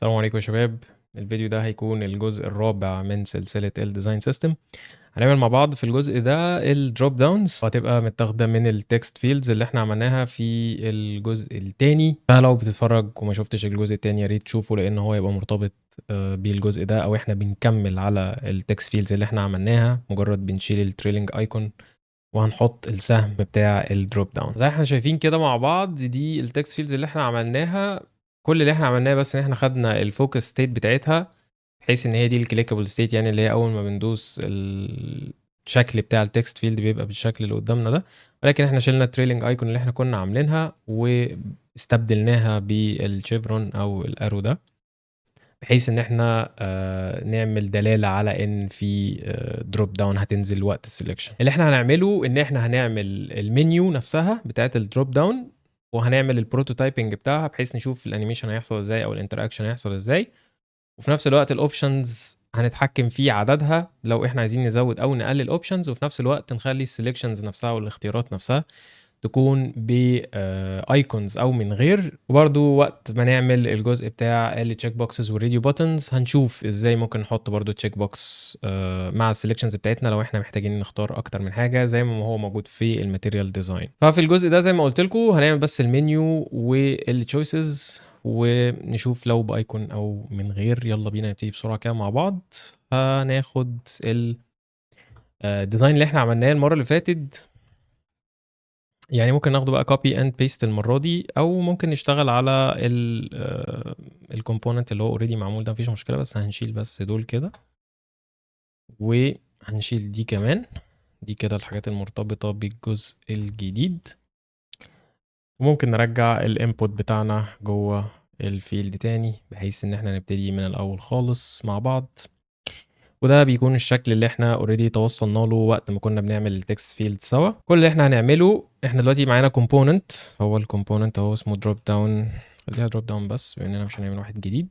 السلام عليكم يا شباب. الفيديو ده هيكون الجزء الرابع من سلسلة الديزاين سيستم. هنعمل مع بعض في الجزء ده الدروب داونز، وهتبقى متاخدة من التكست فيلدز اللي احنا عملناها في الجزء التاني. فلو بتتفرج وما شفتش الجزء التاني يا ريت تشوفه، لان هو هيبقى مرتبط بالجزء ده، او احنا بنكمل على التكست فيلدز اللي احنا عملناها، مجرد بنشيل التريلينج ايكون وهنحط السهم بتاع الدروب داون زي احنا شايفين كده مع بعض. دي التكست فيلدز اللي احنا عملناها. كل اللي احنا عملناه بس ان احنا خدنا الفوكس ستيت بتاعتها، بحيث ان هي دي الكليكابل ستيت، يعني اللي هي اول ما بندوس الشكل بتاع التكست فيلد بيبقى بالشكل اللي قدامنا ده. ولكن احنا شلنا التريلينج ايكون اللي احنا كنا عاملينها واستبدلناها بالشيفرون او الارو ده، بحيث ان احنا نعمل دلاله على ان في دروب داون هتنزل وقت السلكشن. اللي احنا هنعمله ان احنا هنعمل المنيو نفسها بتاعت الدروب داون، وهنعمل البروتوتايبنج بتاعها بحيث نشوف الانيميشن هيحصل ازاي او الانتراكشن هيحصل ازاي. وفي نفس الوقت الاوبشنز هنتحكم في عددها لو احنا عايزين نزود او نقلل اوبشنز، وفي نفس الوقت نخلي السلكشنز نفسها والاختيارات نفسها تكون بايكونز او من غير. وبرده وقت ما نعمل الجزء بتاع التشيك بوكسز والراديو بوتنز هنشوف ازاي ممكن نحط برده تشيك بوكس مع السلكشنز بتاعتنا لو احنا محتاجين نختار اكتر من حاجه زي ما هو موجود في الماتيريال ديزاين. ففي الجزء ده زي ما قلت لكم هنعمل بس المنيو والتشويسز ونشوف لو بايكون او من غير. يلا بينا نبتدي بسرعه كده مع بعض. هناخد الديزاين اللي احنا عملناه المره اللي فاتت، يعني ممكن ناخده بقى copy and paste المرة دي، او ممكن نشتغل على الكومبوننت اللي هو اوريدي معمول ده، مفيش مشكلة. بس هنشيل بس دول كده، وهنشيل دي كمان. دي كده الحاجات المرتبطة بالجزء الجديد. وممكن نرجع الانبوت بتاعنا جوه الفيلد تاني، بحيث ان احنا نبتدي من الاول خالص مع بعض. وده بيكون الشكل اللي احنا اوريدي توصلنا له وقت ما كنا بنعمل التكست فيلد سوا. كل اللي احنا هنعمله، احنا دلوقتي معانا كومبوننت، هو الكومبوننت اهو اسمه دروب داون. خليها دروب داون بس بما اننا مش هنعمل واحد جديد.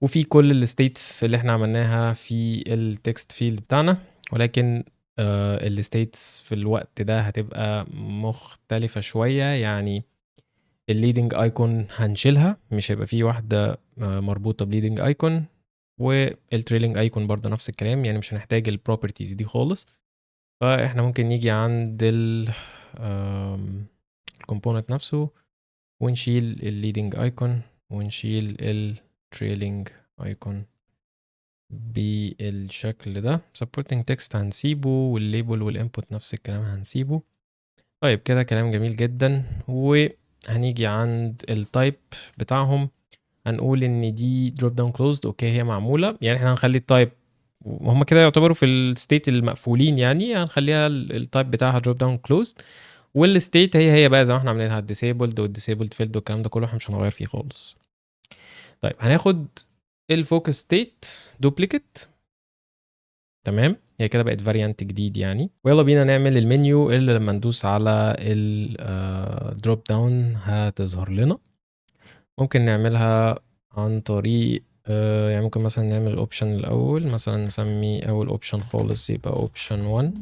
وفي كل الستيتس اللي احنا عملناها في التكست فيلد بتاعنا، ولكن الستيتس في الوقت ده هتبقى مختلفة شوية. يعني الليدنج ايكون هنشيلها، مش هيبقى فيه واحدة مربوطة بليدنج ايكون. والتريلينج ايكون برضه نفس الكلام، يعني مش هنحتاج البروبرتيز دي خالص. فاحنا ممكن نيجي عند الكومبوننت نفسه ونشيل الليدنج ايكون ونشيل التريلينج ايكون بالشكل ده. supporting text هنسيبه، والليبل والانبوت نفس الكلام هنسيبه. طيب كده كلام جميل جدا. وهنيجي عند التايب بتاعهم، هنقول ان دي دروب داون كلوزد. اوكي هي معموله، يعني احنا هنخلي التايب، وهم كده يعتبروا في الستيت المقفولين، يعني هنخليها التايب بتاعها دروب داون كلوزد. والستيت هي بقى زي ما احنا عاملينها الديسيبلد والديسيبلد فيلد والكلام ده كله، احنا مش هنغير فيه خالص. طيب هناخد الفوكس ستيت دوبليكيت. تمام، هي كده بقت فاريانت جديد يعني. ويلا بينا نعمل المنيو اللي لما ندوس على الدروب داون هتظهر لنا. ممكن نعملها عن طريق يعني ممكن مثلا نعمل الاوبشن الاول، مثلا نسمي اول اوبشن خالص يبقى اوبشن 1،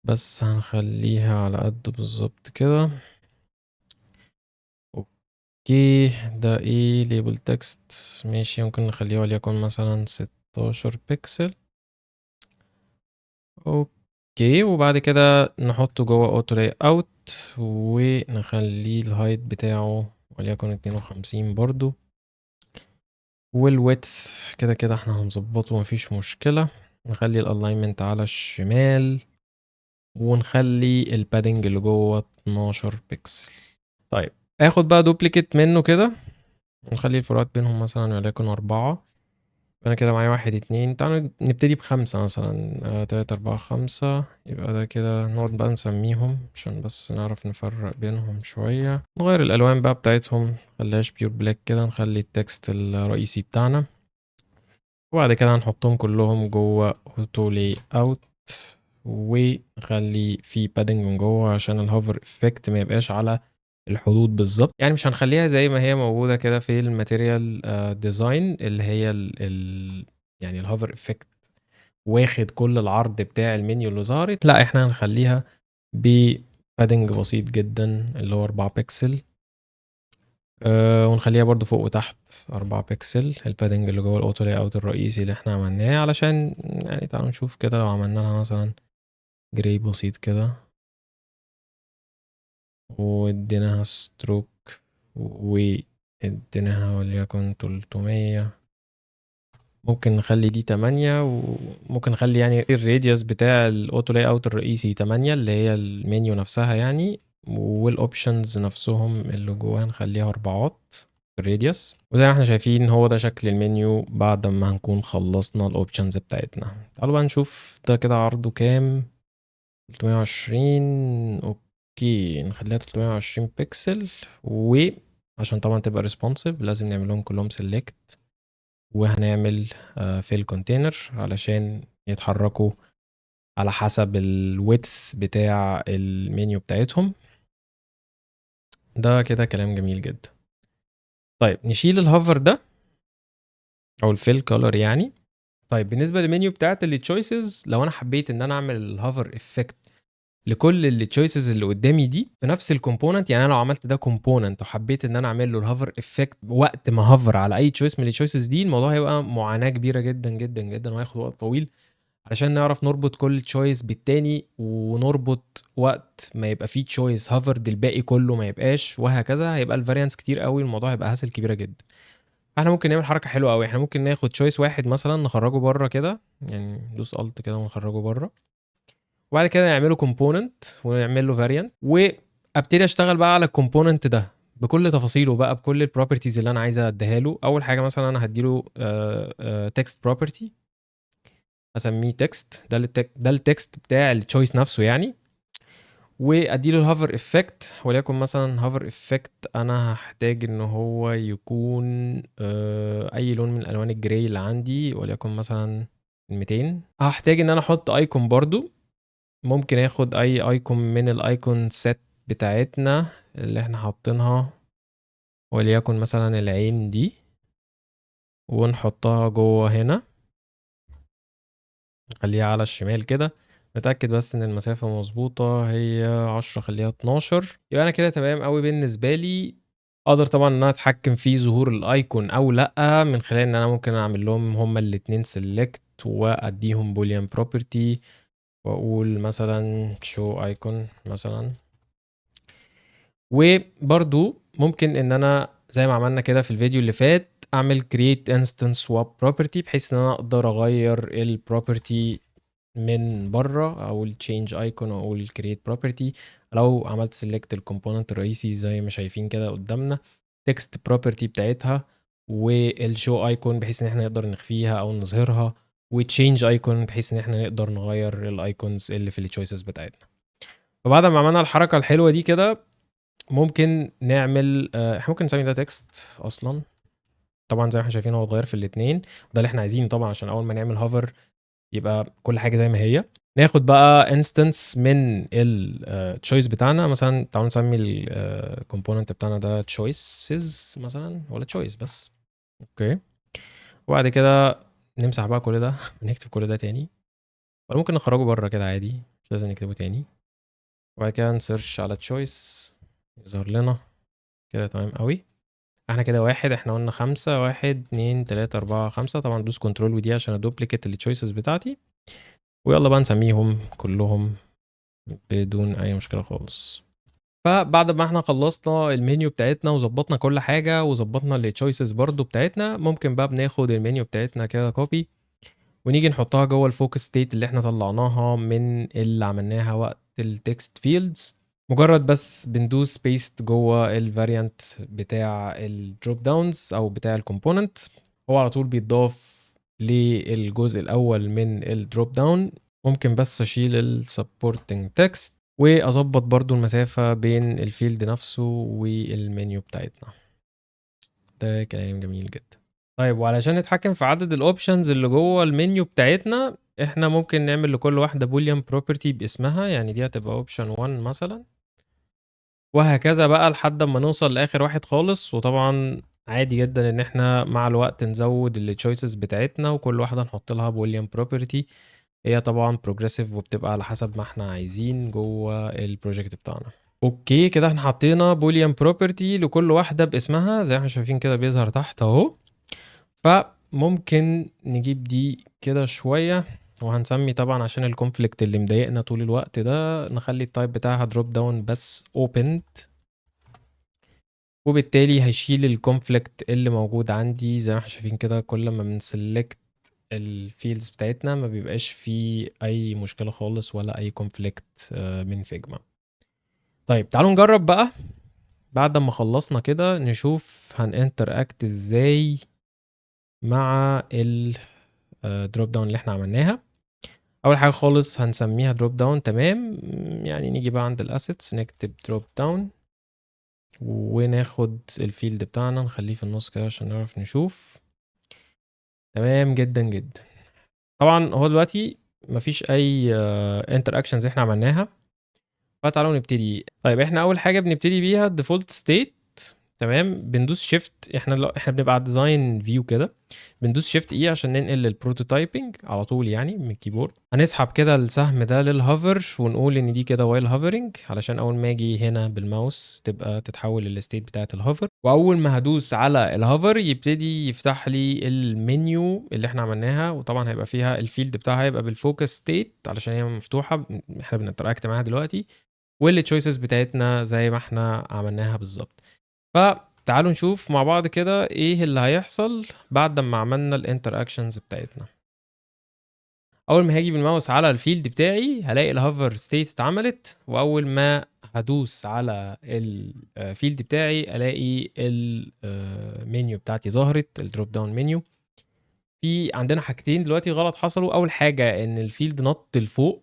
بس هنخليها على قد بالظبط كده. اوكي ده ايه؟ ليبل تكست ماشي، ممكن نخليه وليكن مثلا 16 بكسل. اوكي، وبعد كده نحطه جوه اوتو لاي اوت، ونخليه الهايت بتاعه وليكن 52 برضو. والويدث كده كده احنا هنظبطه مفيش مشكلة. نخلي الالاينمنت على الشمال، ونخلي البادنج اللي جوه 12 بكسل. طيب اخد بقى دوبليكيت منه كده، نخلي الفروقات بينهم مثلا وليكن 4. انا كده معايا 1 2. تعالوا نبتدي ب5 مثلا 3 4 5. يبقى ده كده نقعد بقى نسميهم عشان بس نعرف نفرق بينهم شوية. نغير الالوان بقى بتاعتهم، نخليهاش بيور بلاك كده، نخلي التكست الرئيسي بتاعنا. وبعد كده هنحطهم كلهم جوه اوتو لاي اوت، ونخلي في بادنج من جوه عشان الهوفر افكت ما يبقاش على الحدود بالظبط. يعني مش هنخليها زي ما هي موجوده كده في الماتيريال ديزاين اللي هي يعني الهوفر افكت واخد كل العرض بتاع المنيو اللي ظهرت. لا احنا هنخليها ببادنج بسيط جدا اللي هو 4 بكسل. ونخليها برضو فوق وتحت 4 بكسل البادنج اللي جوه الاوتو لاي اوت الرئيسي اللي احنا عملناه، علشان يعني تعالوا نشوف كده لو عملنا لها مثلا جراي بسيط كده واديناها ستروك واديناها وليكن 300. ممكن نخلي دي 8 وممكن نخلي يعني الراديوس بتاع الاوتو لاي اوت الرئيسي 8 اللي هي المنيو نفسها يعني، والاوبشنز نفسهم اللي جواها نخليها 4 في الراديوس. وزي ما احنا شايفين هو ده شكل المنيو بعد ما هنكون خلصنا الاوبشنز بتاعتنا. تعالوا بقى نشوف ده كده عرضه كام. 320. اوكي نخليها 320 بكسل، وعشان طبعا تبقى responsive لازم نعمل لهم كلهم select، وهنعمل في الكونتينر علشان يتحركوا على حسب الويدث بتاع المنيو بتاعتهم. ده كده كلام جميل جدا. طيب نشيل الهوفر ده او الفيل كولر يعني. طيب بالنسبه للمنيو بتاعت التشويسز، لو انا حبيت ان انا اعمل الهوفر افكت لكل التشويسز اللي قدامي دي في نفس الكومبوننت، يعني انا لو عملت ده كومبوننت وحبيت ان انا اعمل له الهوفر افكت وقت ما هوفر على اي تشويس من التشويسز دي، الموضوع هيبقى معاناه كبيره جدا جدا جدا وهياخد وقت طويل علشان نعرف نربط كل تشويس بالتاني، ونربط وقت ما يبقى فيه تشويس هافرد الباقي كله ما يبقاش، وهكذا. هيبقى الفاريانس كتير قوي، الموضوع هيبقى هاسل كبيره جدا. احنا ممكن نعمل حركه حلوه قوي، احنا ممكن ناخد تشويس واحد مثلا نخرجه بره كده، يعني ندوس الت كده ونخرجه بره، وبعد كده نعمله كومبوننت ونعمل له فاريانت، وابتدي اشتغل بقى على الكومبوننت ده بكل تفاصيله بقى، بكل البروبرتيز اللي انا عايز اديها له. اول حاجه مثلا انا هديله تكست بروبرتي، اسميه تكست، ده التكست بتاع التشويس نفسه يعني، واديله الهوفر افكت، وليكن مثلا هوفر افكت انا هحتاج ان هو يكون اي لون من الالوان الجراي اللي عندي، وليكن مثلا 200. هحتاج ان انا احط ايكون برضو، ممكن اخد اي ايكون من الايكون سيت بتاعتنا اللي احنا حاطينها، وليكن مثلا العين دي، ونحطها جوه هنا، نخليها على الشمال كده، نتأكد بس ان المسافة مظبوطة، هي 10 خليها 12. يبقى انا كده تمام قوي بالنسبة لي. اقدر طبعا ان انا اتحكم في ظهور الايكون او لا، من خلال ان انا ممكن اعمل لهم هما الاتنين select واديهم boolean property، واقول مثلا show icon مثلا. وبرضو ممكن ان انا زي ما عملنا كده في الفيديو اللي فات اعمل create instance swap property، بحيث ان انا اقدر اغير البروبرتي من بره، او التشينج ايكون او الكرييت بروبرتي. لو عملت سيلكت الكومبوننت الرئيسي زي ما شايفين كده قدامنا، تكست بروبرتي بتاعتها، والشو ايكون بحيث ان احنا نقدر نخفيها او نظهرها، وتشينج ايكون بحيث ان احنا نقدر نغير الايكونز اللي في التشويسز بتاعتنا. فبعد ما عملنا الحركه الحلوه دي كده، ممكن نعمل احنا ممكن نسمي ده تكست اصلا. طبعا زي ما احنا شايفين هو اتغير في الاثنين، وده اللي احنا عايزينه طبعا عشان اول ما نعمل هوفر يبقى كل حاجه زي ما هي. ناخد بقى انستنس من التشويس بتاعنا، مثلا تعالوا نسمي الكومبوننت بتاعنا ده تشويسز مثلا، ولا تشويس بس. اوكي، وبعد كده نمسح بقى كل ده ونكتب كل ده تاني، ولا ممكن نخرجه بره كده عادي، مش لازم نكتبه تاني. وبعد كده نسيرش على تشويس، يظهر لنا كده تمام قوي. احنا كده واحد، احنا قلنا 5، 1 2 3 4 5. طبعا دوس كنترول ودي عشان ادوبليكيت التشويسز بتاعتي، ويلا بقى نسميهم كلهم بدون اي مشكله خالص. فبعد ما احنا خلصنا المنيو بتاعتنا وظبطنا كل حاجه وظبطنا التشويسز برضو بتاعتنا، ممكن بقى بناخد المنيو بتاعتنا كده كوبي، ونيجي نحطها جوه الفوكس ستيت اللي احنا طلعناها من اللي عملناها وقت التكست فيلدز. مجرد بس بندوس بيست جوه الفاريانت بتاع الدروب داونز او بتاع الكومبوننت، هو على طول بيتضاف للجزء الاول من الدروب داون. ممكن بس اشيل السبورتنج تكست، واظبط برضو المسافة بين الفيلد نفسه والمنيو بتاعتنا. ده كلام جميل جدا. طيب وعلشان نتحكم في عدد الاوبشنز اللي جوه المنيو بتاعتنا، احنا ممكن نعمل لكل واحدة بوليان بروبرتي باسمها، يعني دي هتبقى اوبشن 1 مثلا، وهكذا بقى لحد ما نوصل لاخر واحد خالص. وطبعا عادي جدا ان احنا مع الوقت نزود التشويسز بتاعتنا، وكل واحدة نحط لها بوليان بروبرتي. هي طبعا بروجريسيف وبتبقى على حسب ما احنا عايزين جوه البروجكت بتاعنا. اوكي كده احنا حطينا بوليان بروبرتي لكل واحدة باسمها زي ما احنا شايفين كده بيظهر تحت اهو. فممكن نجيب دي كده شوية، وهنسمي طبعا عشان الكونفليكت اللي مضايقنا طول الوقت ده نخلي التايب بتاعها دروب داون بس opened، وبالتالي هيشيل الكونفليكت اللي موجود عندي. زي ما احنا شايفين كده كل ما بنسلكت الفيلدز بتاعتنا ما بيبقاش فيه اي مشكلة خالص ولا اي كونفليكت من فيجما. طيب تعالوا نجرب بقى بعد ما خلصنا كده نشوف هنinteract ازاي مع الدروب داون اللي احنا عملناها. اول حاجه خالص هنسميها دروب داون، تمام. يعني نيجي بقى عند الاسيتس نكتب دروب داون وناخد الفيلد بتاعنا نخليه في النص كده عشان نعرف نشوف. تمام جدا جدا. طبعا هو دلوقتي مفيش اي انتراكشنز احنا عملناها، فتعالوا نبتدي. طيب احنا اول حاجه بنبتدي بيها الديفولت ستيت، تمام. بندوس شيفت، احنا بنبقى على الديزاين فيو كده، بندوس شيفت اي عشان ننقل للبروتوتايبنج على طول يعني من الكيبورد. هنسحب كده السهم ده للهوفر ونقول ان دي كده وايل هوفرنج علشان اول ما اجي هنا بالماوس تبقى تتحول للستيت بتاعه الهوفر، واول ما هدوس على الهوفر يبتدي يفتح لي المنيو اللي احنا عملناها، وطبعا هيبقى فيها الفيلد بتاعها هيبقى بالفوكس ستيت علشان هي مفتوحه احنا بنتراكت معاها دلوقتي، والتشويسز بتاعتنا زي ما احنا عملناها بالظبط. فتعالوا نشوف مع بعض كده ايه اللي هيحصل بعد ما عملنا الانتر اكشنز بتاعتنا. اول ما هاجي بالماوس على الفيلد بتاعي هلاقي الهوفر ستيت اتعملت، واول ما هدوس على الفيلد بتاعي الاقي المنيو بتاعتي ظهرت، الدروب داون منيو. في عندنا حاجتين دلوقتي غلط حصلوا. اول حاجه ان الفيلد نط لفوق،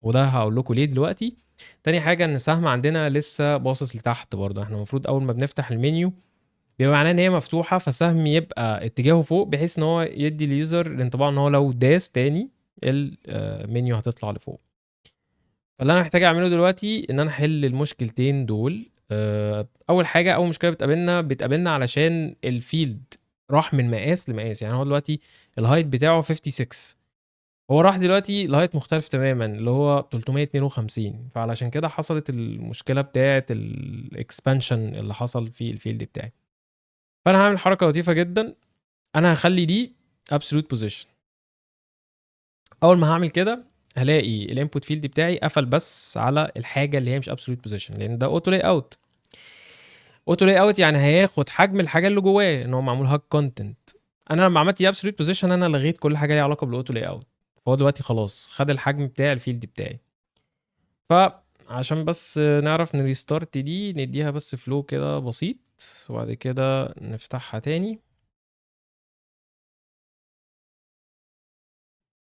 وده هقول لكم ليه دلوقتي. تاني حاجه ان السهم عندنا لسه باصص لتحت برضه. احنا المفروض اول ما بنفتح المنيو بيبقى معناه ان هي مفتوحه، فالسهم يبقى اتجاهه فوق بحيث ان هو يدي اليوزر الانطباع ان هو لو داس تاني المنيو هتطلع لفوق. فاللي انا محتاج اعمله دلوقتي ان انا احل المشكلتين دول. اول حاجه، اول مشكله بتقابلنا علشان الفيلد راح من مقاس لمقاس. يعني هو دلوقتي الهايت بتاعه 56، هو راح دلوقتي لهايت مختلف تماما اللي هو 352، فعلشان كده حصلت المشكله بتاعه الاكسبانشن اللي حصل في الفيلد بتاعي. فانا هعمل حركه لطيفه جدا، انا هخلي دي absolute position. اول ما هعمل كده هلاقي الانبوت فيلد بتاعي قفل بس على الحاجه اللي هي مش absolute position، لان ده اوتو لاي اوت. اوتو لاي اوت يعني هياخد حجم الحاجه اللي جواه ان هو معمول هاك كونتنت. انا لما عملت دي absolute position انا لغيت كل حاجه ليها علاقه بالاوتو لاي اوت، فهو دلوقتي خلاص خد الحجم بتاع الفيلد بتاعي. فعشان بس نعرف نريستارت دي نديها بس فلو كده بسيط، وبعد كده نفتحها تاني.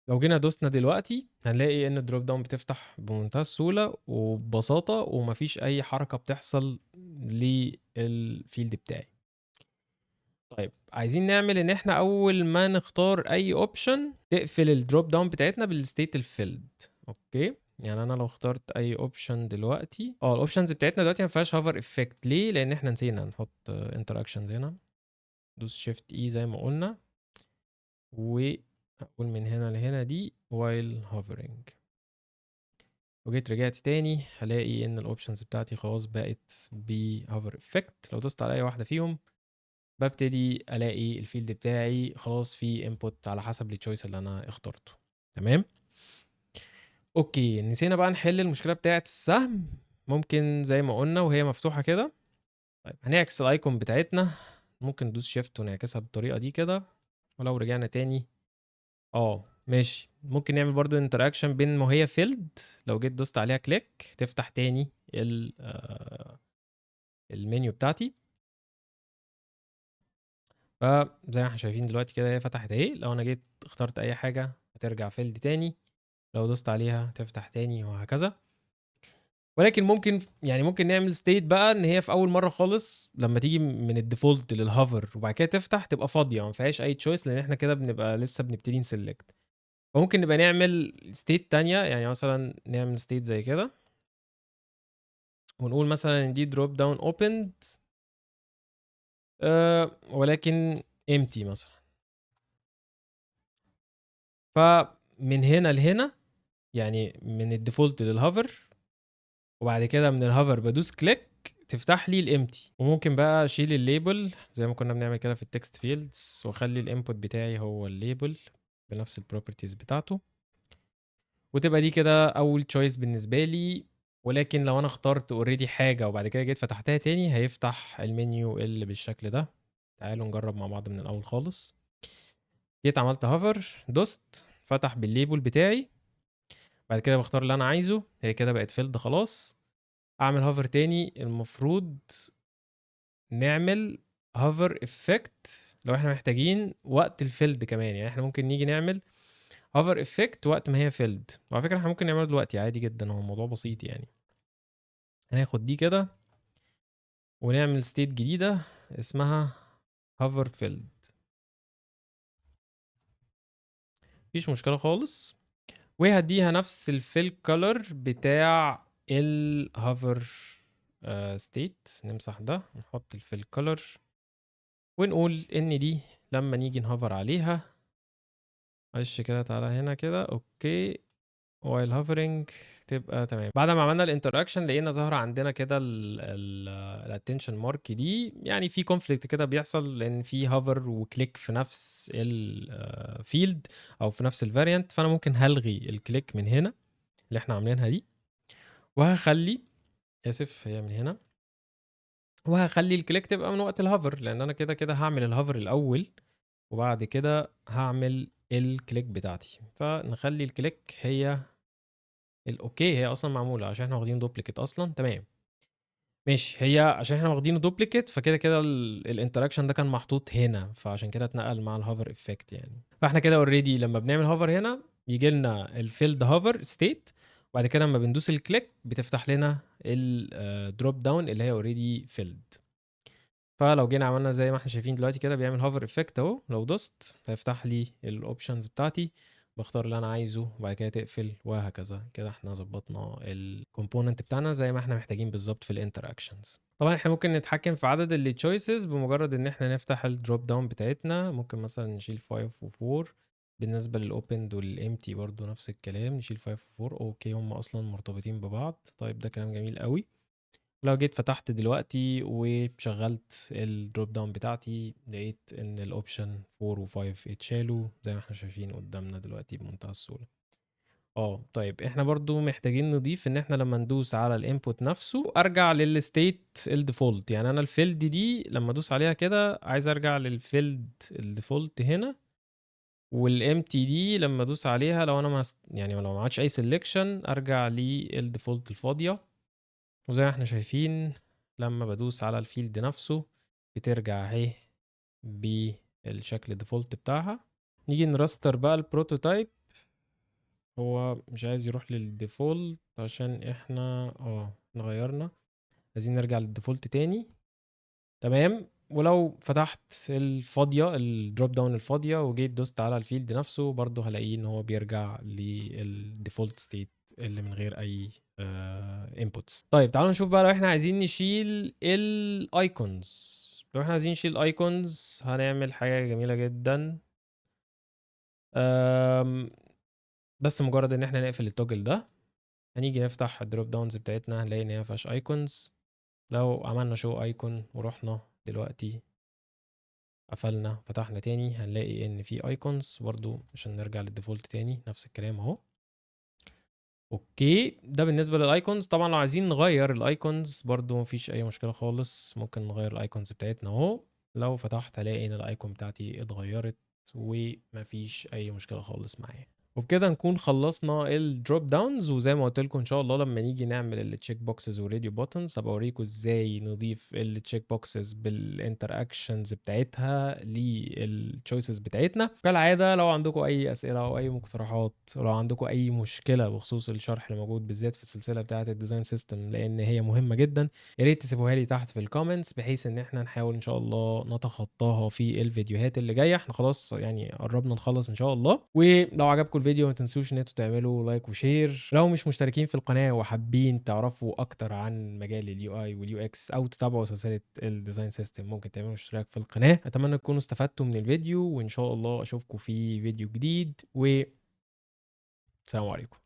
لو جينا دوسنا دلوقتي هنلاقي ان الدروب داون بتفتح بمنتهى السهولة وببساطة ومفيش اي حركة بتحصل للفيلد بتاعي. طيب عايزين نعمل ان احنا اول ما نختار اي اوبشن تقفل الدروب داون بتاعتنا بالستيت الفيلد. اوكي، يعني انا لو اخترت اي اوبشن دلوقتي الاوبشنز بتاعتنا دلوقتي ما فيهاش هوفر افكت. ليه؟ لان احنا نسينا نحط انتراكشنز هنا. دوس شيفت اي زي ما قلنا، وهقول من هنا لهنا دي while hovering، وجيت رجعت تاني هلاقي ان الاوبشنز بتاعتي خلاص بقت بهوفر افكت. لو دوست على اي واحده فيهم ببتدي الاقي الفيلد بتاعي خلاص فيه انبوت على حسب التشويس اللي انا اخترته. تمام. اوكي، نسينا بقى نحل المشكله بتاعه السهم. ممكن زي ما قلنا وهي مفتوحه كده، طيب هنعكس الايكون بتاعتنا. ممكن ندوس شيفت ونعكسها بالطريقه دي كده. ولو رجعنا تاني ماشي، ممكن نعمل برضه انتراكشن بين ما هي فيلد، لو جيت دوست عليها كليك تفتح تاني المنيو بتاعتي. فزي ما احنا شايفين دلوقتي كده هي فتحت اهي. لو انا جيت اخترت اي حاجه هترجع فيلد تاني، لو دوست عليها تفتح تاني وهكذا. ولكن ممكن نعمل ستيت بقى ان هي في اول مره خالص لما تيجي من الديفولت للهوفر وبعد كده تفتح تبقى فاضيه ما فيهاش اي تشويس، لان احنا كده بنبقى لسه بنبتدي نسلكت. فممكن نبقى نعمل ستيت تانية، يعني مثلا نعمل ستيت زي كده ونقول مثلا ان دي دروب داون اوبند ولكن empty مثلا. فمن هنا لهنا يعني من الديفولت للهوفر وبعد كده من الhover بادوس كليك تفتح لي الامتي، وممكن بقى اشيل الليبل زي ما كنا بنعمل كده في التكست فيلدز، واخلي الانبوت بتاعي هو الليبل بنفس البروبرتيز بتاعته، وتبقى دي كده اول تشويس بالنسبه لي. ولكن لو انا اخترت اوريدي حاجه وبعد كده جيت فتحتها تاني هيفتح المنيو اللي بالشكل ده. تعالوا نجرب مع بعض من الاول خالص. جيت عملت هوفر، دوست، فتح بالليبل بتاعي، بعد كده بختار اللي انا عايزه، هي كده بقت فيلد خلاص. اعمل هوفر تاني، المفروض نعمل hover effect لو احنا محتاجين وقت الفيلد كمان. يعني احنا ممكن نيجي نعمل hover effect وقت ما هي فيلد، وعلى فكرة احنا ممكن نعمله دلوقتي عادي جدا، هو الموضوع بسيط يعني. هناخد دي كده ونعمل state جديدة اسمها hover filled، مفيش مشكلة خالص، وهديها نفس الفيل color بتاع ال hover state. نمسح ده نحط الفيل color ونقول ان دي لما نيجي نهوفر عليها، معلش كده تعالى هنا كده، اوكي، while hovering تبقى تمام. بعد ما عملنا الانتراكشن لقينا ظاهره عندنا كده الاتنشن مارك دي، يعني في كونفليكت كده بيحصل لان في هوفر وكليك في نفس الفيلد او في نفس الفاريانت. فانا ممكن هلغي الكليك من هنا اللي احنا عاملينها دي، وهخلي، اسف هي من هنا، وهخلي الكليك تبقى من وقت الهوفر، لان انا كده كده هعمل الهوفر الاول وبعد كده هعمل الكليك بتاعتي. فنخلي الكليك هي الاوكي، هي اصلا معموله عشان احنا واخدين دوبليكيت اصلا، تمام ماشي. هي عشان احنا واخدينه دوبليكيت فكده كده الانتراكشن ده كان محطوط هنا، فعشان كده اتنقل مع الهوفر افكت يعني. فاحنا كده اوريدي لما بنعمل هوفر هنا يجي لنا الفيلد هوفر ستيت، وبعد كده لما بندوس الكليك بتفتح لنا الدروب داون اللي هي اوريدي فيلد. فلو جينا عملنا زي ما احنا شايفين دلوقتي كده بيعمل هوفر افكت اهو، لو دوست هيفتح لي الاوبشنز بتاعتي، بختار اللي انا عايزه وبعد كده تقفل، وهكذا كده احنا ظبطنا الكومبوننت بتاعنا زي ما احنا محتاجين بالظبط في الانتراكشنز. طبعا احنا ممكن نتحكم في عدد التشويسز بمجرد ان احنا نفتح الدروب داون بتاعتنا. ممكن مثلا نشيل 5 و4. بالنسبه للاوبند والامتي برضو نفس الكلام، نشيل 5 و4. اوكي هم اصلا مرتبطين ببعض، طيب ده كلام جميل قوي. لو جيت فتحت دلوقتي وشغلت الدروب داون بتاعتي لقيت ان الاوبشن 4 و5 اتشالوا زي ما احنا شايفين قدامنا دلوقتي بمنتهى السهوله. طيب احنا برضو محتاجين نضيف ان احنا لما ندوس على الانبوت نفسه ارجع للستيت الديفولت. يعني انا الفيلد دي لما ادوس عليها كده عايز ارجع للفيلد الديفولت هنا، والامتي دي لما ادوس عليها لو انا يعني لو ما عادش اي سيلكشن ارجع للديفولت الفاضيه. وزي ما احنا شايفين لما بدوس على الفيلد نفسه بترجع اهي بالشكل الديفولت بتاعها. نيجي نراستر بقى البروتوتايب، هو مش عايز يروح للديفولت عشان احنا نغيرنا، عايزين نرجع للديفولت تاني، تمام. ولو فتحت الفاضية الدروب داون الفاضية وجيت دوست على الفيلد نفسه برضو هلاقيه ان هو بيرجع للديفولت ستيت اللي من غير اي انبوتس. طيب تعالوا نشوف بقى لو احنا عايزين نشيل الايكونز. لو احنا عايزين نشيل ايكونز هنعمل حاجة جميلة جدا، بس مجرد ان احنا نقفل التوجل ده هنيجي نفتح الدروب داونز بتاعتنا هنلاقي ان هي مفيهاش ايكونز. لو عملنا شو ايكون ورحنا دلوقتي قفلنا فتحنا تاني هنلاقي ان في ايكونز برضو عشان نرجع للديفولت تاني نفس الكلام اهو. اوكي ده بالنسبه للايكونز. طبعا لو عايزين نغير الايكونز برضو مفيش اي مشكله خالص، ممكن نغير الايكونز بتاعتنا اهو. لو فتحت هلاقي ان الايكون بتاعتي اتغيرت ومفيش اي مشكله خالص معايا. وبكده نكون خلصنا الدروب داونز. وزي ما قلت لكم ان شاء الله لما نيجي نعمل التشيك بوكسز والراديو بوتنز هبقى اوريكم ازاي نضيف التشيك بوكسز بالانتراكشنز بتاعتها للتشويسز بتاعتنا. كالعاده لو عندكم اي اسئله او اي مقترحات، لو عندكم اي مشكله بخصوص الشرح اللي موجود بالذات في السلسله بتاعه الديزاين سيستم لان هي مهمه جدا، يا ريت تسيبوها لي تحت في الكومنتس بحيث ان احنا نحاول ان شاء الله نتخطاها في الفيديوهات اللي جايه. احنا خلاص يعني قربنا نخلص ان شاء الله. ولو عجبكم الفيديو ما تنسوش ان انتوا تعملوا لايك وشير. لو مش مشتركين في القناه وحابين تعرفوا اكتر عن مجال اليو اي واليو اكس او تتابعوا سلسله الديزاين سيستم ممكن تعملوا اشتراك في القناه. اتمنى تكونوا استفدتوا من الفيديو وان شاء الله اشوفكم في فيديو جديد، والسلام عليكم.